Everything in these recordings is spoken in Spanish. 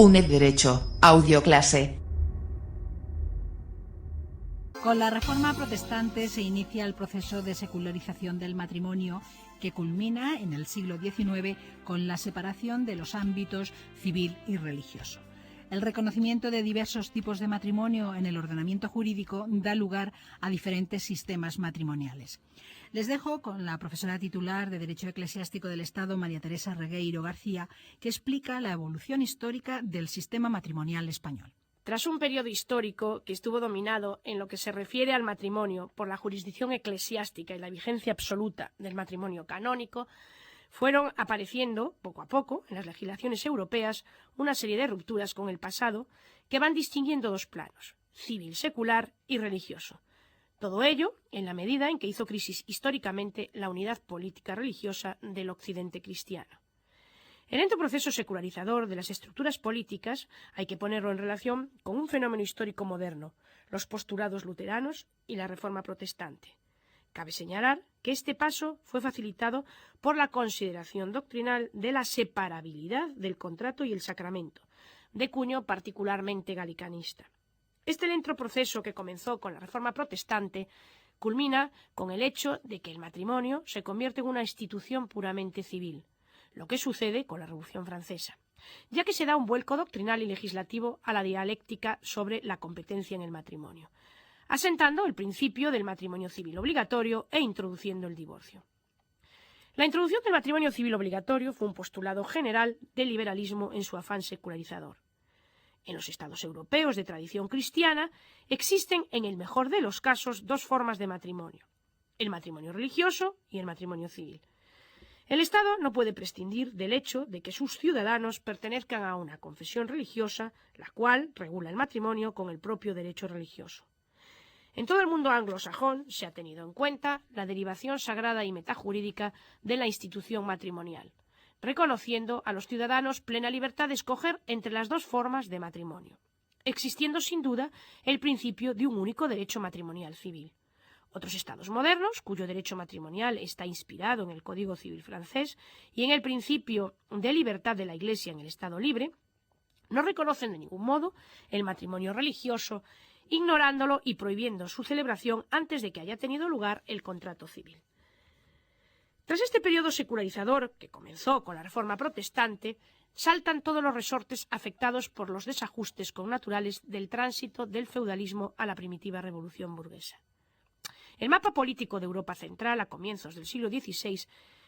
UNED Derecho, audioclase. Con la Reforma Protestante se inicia el proceso de secularización del matrimonio que culmina en el siglo XIX con la separación de los ámbitos civil y religioso. El reconocimiento de diversos tipos de matrimonio en el ordenamiento jurídico da lugar a diferentes sistemas matrimoniales. Les dejo con la profesora titular de Derecho Eclesiástico del Estado, María Teresa Regueiro García, que explica la evolución histórica del sistema matrimonial español. Tras un periodo histórico que estuvo dominado en lo que se refiere al matrimonio por la jurisdicción eclesiástica y la vigencia absoluta del matrimonio canónico, fueron apareciendo, poco a poco, en las legislaciones europeas, una serie de rupturas con el pasado que van distinguiendo dos planos, civil secular y religioso. Todo ello en la medida en que hizo crisis históricamente la unidad política religiosa del occidente cristiano. El lento proceso secularizador de las estructuras políticas hay que ponerlo en relación con un fenómeno histórico moderno, los postulados luteranos y la Reforma Protestante. Cabe señalar que este paso fue facilitado por la consideración doctrinal de la separabilidad del contrato y el sacramento, de cuño particularmente galicanista. Este lento proceso que comenzó con la Reforma Protestante culmina con el hecho de que el matrimonio se convierte en una institución puramente civil, lo que sucede con la Revolución Francesa, ya que se da un vuelco doctrinal y legislativo a la dialéctica sobre la competencia en el matrimonio, asentando el principio del matrimonio civil obligatorio e introduciendo el divorcio. La introducción del matrimonio civil obligatorio fue un postulado general del liberalismo en su afán secularizador. En los estados europeos de tradición cristiana existen, en el mejor de los casos, dos formas de matrimonio: el matrimonio religioso y el matrimonio civil. El Estado no puede prescindir del hecho de que sus ciudadanos pertenezcan a una confesión religiosa, la cual regula el matrimonio con el propio derecho religioso. En todo el mundo anglosajón se ha tenido en cuenta la derivación sagrada y metajurídica de la institución matrimonial, reconociendo a los ciudadanos plena libertad de escoger entre las dos formas de matrimonio, existiendo sin duda el principio de un único derecho matrimonial civil. Otros estados modernos, cuyo derecho matrimonial está inspirado en el Código Civil francés y en el principio de libertad de la Iglesia en el Estado libre, no reconocen de ningún modo el matrimonio religioso, ignorándolo y prohibiendo su celebración antes de que haya tenido lugar el contrato civil. Tras este periodo secularizador, que comenzó con la Reforma Protestante, saltan todos los resortes afectados por los desajustes connaturales del tránsito del feudalismo a la primitiva revolución burguesa. El mapa político de Europa Central a comienzos del siglo XVI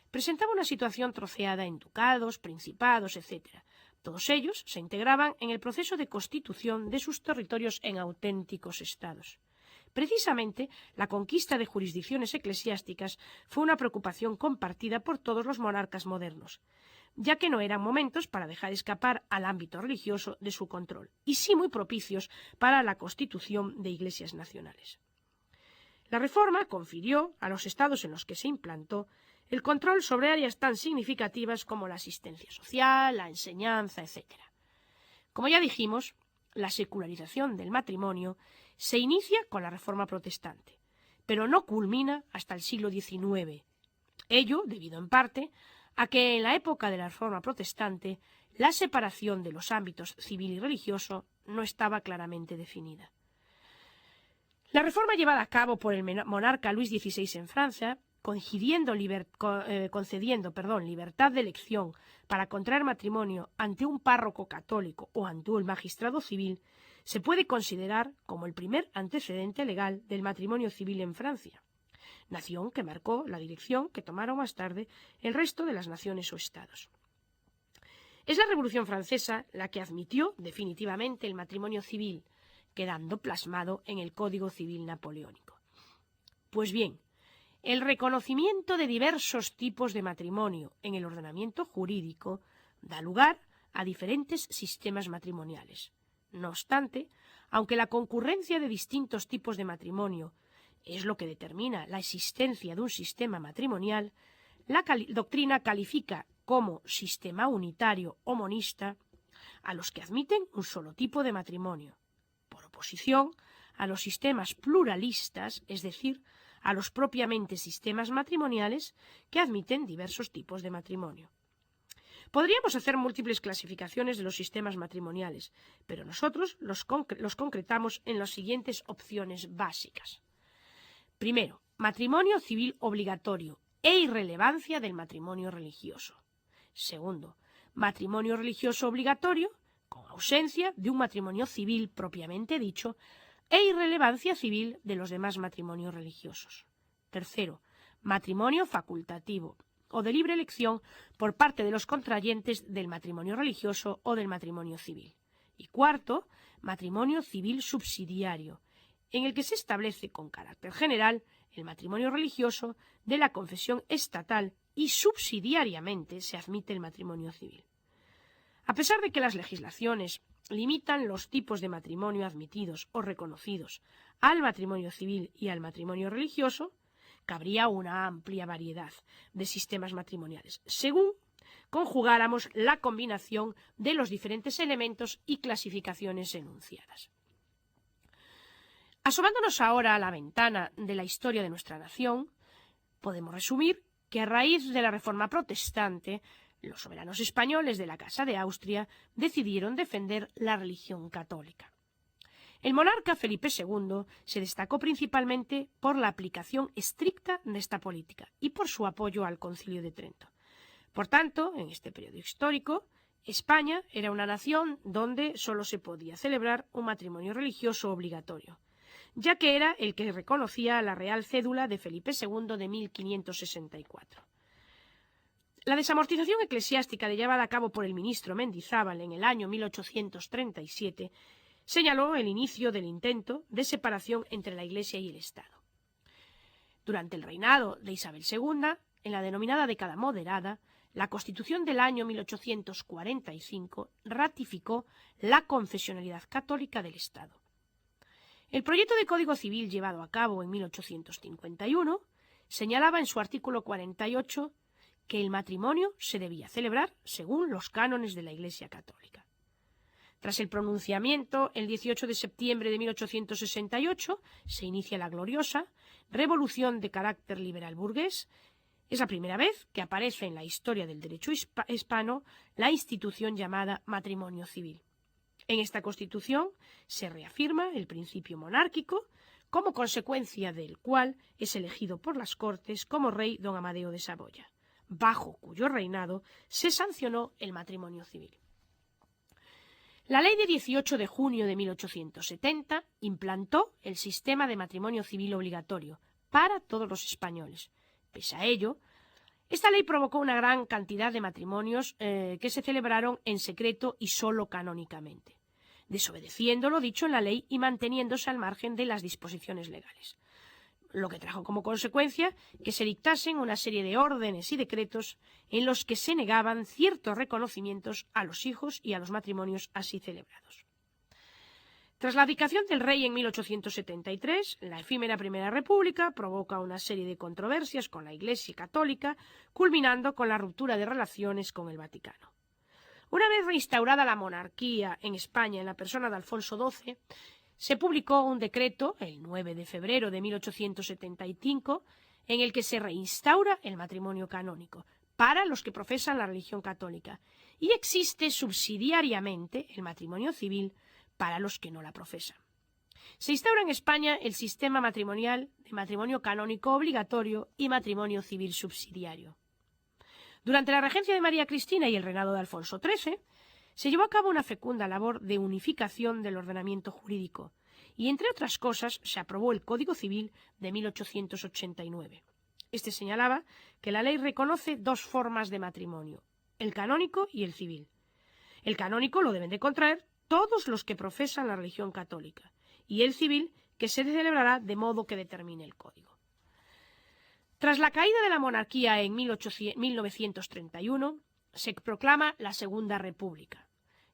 presentaba una situación troceada en ducados, principados, etc. Todos ellos se integraban en el proceso de constitución de sus territorios en auténticos estados. Precisamente, la conquista de jurisdicciones eclesiásticas fue una preocupación compartida por todos los monarcas modernos, ya que no eran momentos para dejar escapar al ámbito religioso de su control, y sí muy propicios para la constitución de iglesias nacionales. La reforma confirió a los estados en los que se implantó el control sobre áreas tan significativas como la asistencia social, la enseñanza, etc. Como ya dijimos, la secularización del matrimonio se inicia con la Reforma Protestante, pero no culmina hasta el siglo XIX. Ello debido en parte a que en la época de la Reforma Protestante la separación de los ámbitos civil y religioso no estaba claramente definida. La reforma llevada a cabo por el monarca Luis XVI en Francia, concediendo libertad de elección para contraer matrimonio ante un párroco católico o ante un magistrado civil, se puede considerar como el primer antecedente legal del matrimonio civil en Francia, nación que marcó la dirección que tomaron más tarde el resto de las naciones o estados. Es la Revolución Francesa la que admitió definitivamente el matrimonio civil, quedando plasmado en el Código Civil napoleónico. Pues bien, el reconocimiento de diversos tipos de matrimonio en el ordenamiento jurídico da lugar a diferentes sistemas matrimoniales. No obstante, aunque la concurrencia de distintos tipos de matrimonio es lo que determina la existencia de un sistema matrimonial, la doctrina califica como sistema unitario o monista a los que admiten un solo tipo de matrimonio, por oposición a los sistemas pluralistas, es decir, a los propiamente sistemas matrimoniales que admiten diversos tipos de matrimonio. Podríamos hacer múltiples clasificaciones de los sistemas matrimoniales, pero nosotros los concretamos en las siguientes opciones básicas. Primero, matrimonio civil obligatorio e irrelevancia del matrimonio religioso. Segundo, matrimonio religioso obligatorio con ausencia de un matrimonio civil propiamente dicho e irrelevancia civil de los demás matrimonios religiosos. Tercero, matrimonio facultativo o de libre elección por parte de los contrayentes del matrimonio religioso o del matrimonio civil. Y cuarto, matrimonio civil subsidiario, en el que se establece con carácter general el matrimonio religioso de la confesión estatal y subsidiariamente se admite el matrimonio civil. A pesar de que las legislaciones limitan los tipos de matrimonio admitidos o reconocidos al matrimonio civil y al matrimonio religioso, cabría una amplia variedad de sistemas matrimoniales, según conjugáramos la combinación de los diferentes elementos y clasificaciones enunciadas. Asomándonos ahora a la ventana de la historia de nuestra nación, podemos resumir que a raíz de la Reforma Protestante, los soberanos españoles de la Casa de Austria decidieron defender la religión católica. El monarca Felipe II se destacó principalmente por la aplicación estricta de esta política y por su apoyo al Concilio de Trento. Por tanto, en este periodo histórico, España era una nación donde solo se podía celebrar un matrimonio religioso obligatorio, ya que era el que reconocía la Real Cédula de Felipe II de 1564. La desamortización eclesiástica llevada a cabo por el ministro Mendizábal en el año 1837 señaló el inicio del intento de separación entre la Iglesia y el Estado. Durante el reinado de Isabel II, en la denominada década moderada, la Constitución del año 1845 ratificó la confesionalidad católica del Estado. El proyecto de Código Civil llevado a cabo en 1851 señalaba en su artículo 48 que el matrimonio se debía celebrar según los cánones de la Iglesia católica. Tras el pronunciamiento, el 18 de septiembre de 1868, se inicia la gloriosa Revolución de carácter liberal burgués. Es la primera vez que aparece en la historia del derecho hispano la institución llamada matrimonio civil. En esta Constitución se reafirma el principio monárquico, como consecuencia del cual es elegido por las Cortes como rey don Amadeo de Saboya, bajo cuyo reinado se sancionó el matrimonio civil. La ley de 18 de junio de 1870 implantó el sistema de matrimonio civil obligatorio para todos los españoles. Pese a ello, esta ley provocó una gran cantidad de matrimonios que se celebraron en secreto y solo canónicamente, desobedeciendo lo dicho en la ley y manteniéndose al margen de las disposiciones legales, lo que trajo como consecuencia que se dictasen una serie de órdenes y decretos en los que se negaban ciertos reconocimientos a los hijos y a los matrimonios así celebrados. Tras la abdicación del rey en 1873, la efímera Primera República provoca una serie de controversias con la Iglesia católica, culminando con la ruptura de relaciones con el Vaticano. Una vez reinstaurada la monarquía en España en la persona de Alfonso XII, se publicó un decreto, el 9 de febrero de 1875, en el que se reinstaura el matrimonio canónico para los que profesan la religión católica y existe subsidiariamente el matrimonio civil para los que no la profesan. Se instaura en España el sistema matrimonial de matrimonio canónico obligatorio y matrimonio civil subsidiario. Durante la regencia de María Cristina y el reinado de Alfonso XIII, se llevó a cabo una fecunda labor de unificación del ordenamiento jurídico y, entre otras cosas, se aprobó el Código Civil de 1889. Este señalaba que la ley reconoce dos formas de matrimonio, el canónico y el civil. El canónico lo deben de contraer todos los que profesan la religión católica y el civil que se celebrará de modo que determine el Código. Tras la caída de la monarquía en 1931, se proclama la Segunda República.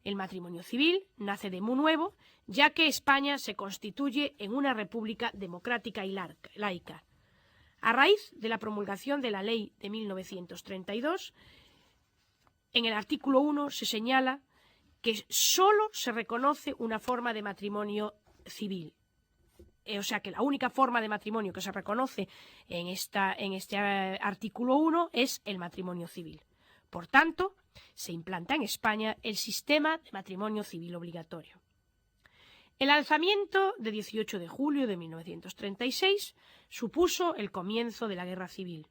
El matrimonio civil nace de muy nuevo, ya que España se constituye en una república democrática y laica. A raíz de la promulgación de la Ley de 1932, en el artículo 1 se señala que solo se reconoce una forma de matrimonio civil. O sea que la única forma de matrimonio que se reconoce en este artículo 1 es el matrimonio civil. Por tanto, se implanta en España el sistema de matrimonio civil obligatorio. El alzamiento de 18 de julio de 1936 supuso el comienzo de la Guerra Civil.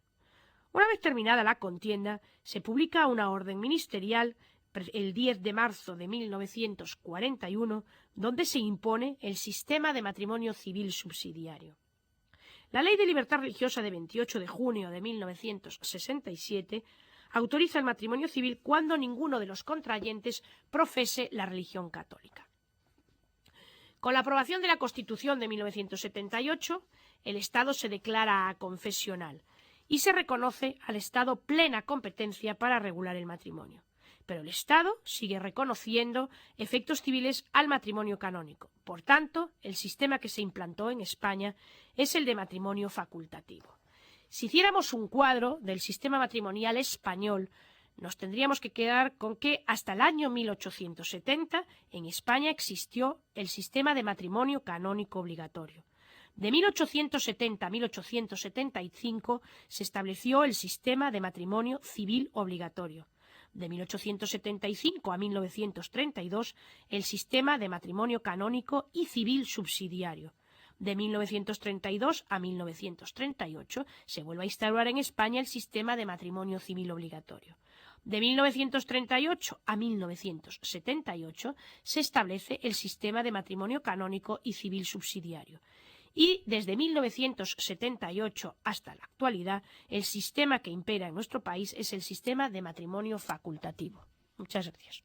Una vez terminada la contienda, se publica una orden ministerial el 10 de marzo de 1941, donde se impone el sistema de matrimonio civil subsidiario. La Ley de Libertad Religiosa de 28 de junio de 1967 autoriza el matrimonio civil cuando ninguno de los contrayentes profese la religión católica. Con la aprobación de la Constitución de 1978, el Estado se declara aconfesional y se reconoce al Estado plena competencia para regular el matrimonio. Pero el Estado sigue reconociendo efectos civiles al matrimonio canónico. Por tanto, el sistema que se implantó en España es el de matrimonio facultativo. Si hiciéramos un cuadro del sistema matrimonial español, nos tendríamos que quedar con que hasta el año 1870 en España existió el sistema de matrimonio canónico obligatorio. De 1870 a 1875 se estableció el sistema de matrimonio civil obligatorio. De 1875 a 1932 el sistema de matrimonio canónico y civil subsidiario. De 1932 a 1938 se vuelve a instaurar en España el sistema de matrimonio civil obligatorio. De 1938 a 1978 se establece el sistema de matrimonio canónico y civil subsidiario. Y desde 1978 hasta la actualidad, el sistema que impera en nuestro país es el sistema de matrimonio facultativo. Muchas gracias.